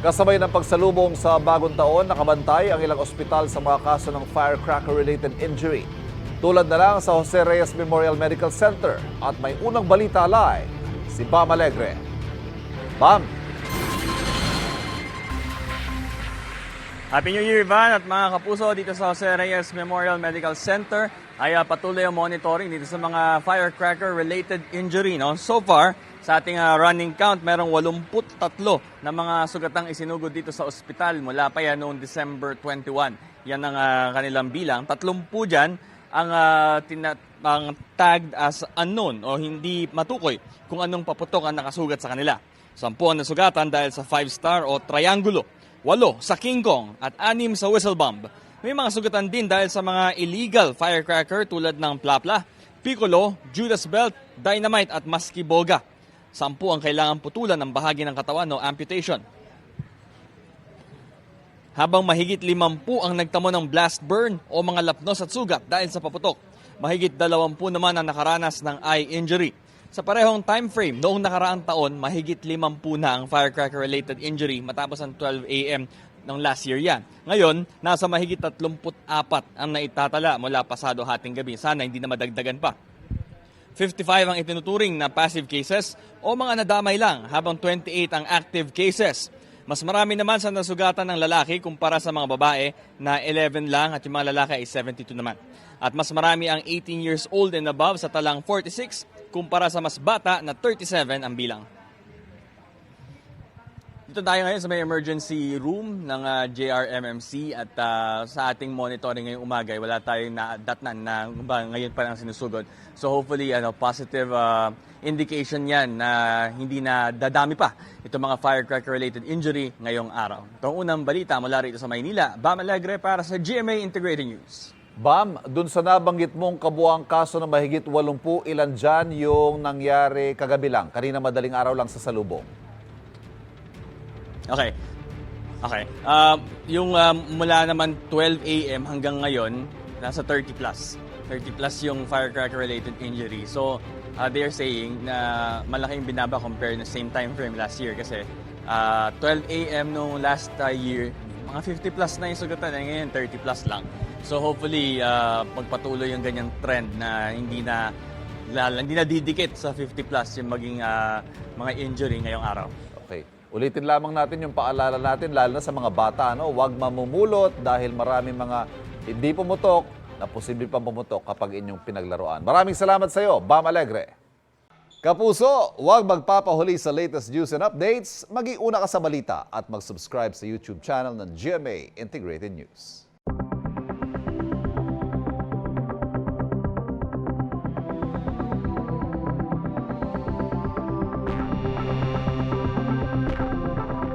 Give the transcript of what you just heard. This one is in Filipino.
Kasabay ng pagsalubong sa bagong taon, nakabantay ang ilang ospital sa mga kaso ng firecracker-related injury. Tulad na lang sa Jose Reyes Memorial Medical Center. At may unang balita live, si Bam Alegre. Bam! Happy New Year, Ivan, at mga kapuso dito sa Jose Reyes Memorial Medical Center ay patuloy ang monitoring dito sa mga firecracker-related injury. No? So far, sa ating running count, merong 83 na mga sugatang isinugod dito sa ospital mula pa yan noong December 21. Yan ang kanilang bilang. 30 dyan ang tagged as unknown o hindi matukoy kung anong paputok ang nakasugat sa kanila. 10 ang nasugatan dahil sa 5-star o triangulo, 8 sa King Kong at 6 sa whistle bomb. May mga sugatan din dahil sa mga illegal firecracker tulad ng plapla, piccolo, Judas belt, dynamite at maskiboga. 10 ang kailangan putulan ng bahagi ng katawan o amputation. Habang mahigit 50 ang nagtamo ng blast burn o mga lapnos at sugat dahil sa paputok. Mahigit 20 naman ang nakaranas ng eye injury. Sa parehong time frame, noong nakaraang taon, mahigit 50 na ang firecracker-related injury matapos ang 12 a.m. ng last year yan. Ngayon, nasa mahigit 34 ang naitatala mula pasado hating gabi. Sana hindi na madagdagan pa. 55 ang itinuturing na passive cases o mga nadamay lang, habang 28 ang active cases. Mas marami naman sa nasugatan ng lalaki kumpara sa mga babae na 11 lang at yung mga lalaki ay 72 naman. At mas marami ang 18 years old and above sa talang 46 kumpara sa mas bata na 37 ang bilang. Dito tayo ngayon sa may emergency room ng JRMMC at sa ating monitoring ngayong umaga, wala tayong nadatnan na ngayon pa lang sinusugod. So hopefully positive indication yan na hindi na dadami pa itong mga firecracker-related injury ngayong araw. Itong unang balita mula rito sa Maynila, Bam Alegre para sa GMA Integrated News. Bam, dun sa nabanggit mong kabuang kaso na mahigit 80, ilan dyan yung nangyari kagabi lang? Kanina madaling araw lang sa salubong. Okay. Yung mula naman 12 a.m. hanggang ngayon, nasa 30 plus. 30 plus yung firecracker-related injury. So, they're saying na malaking binaba compare na same time frame last year. Kasi 12 a.m. nung last year, mga 50 plus na yung sugatan. Ngayon, 30 plus lang. So, hopefully, magpatuloy yung ganyang trend na hindi na didikit sa 50 plus yung maging mga injury ngayong araw. Okay. Ulitin lamang natin yung paalala natin, lalo na sa mga bata. Huwag mamumulot dahil maraming mga hindi pumutok na posible pang pumutok kapag inyong pinaglaruan. Maraming salamat sa iyo, Bam Alegre. Kapuso, huwag magpapahuli sa latest news and updates. Mag-iuna ka sa balita at mag-subscribe sa YouTube channel ng GMA Integrated News.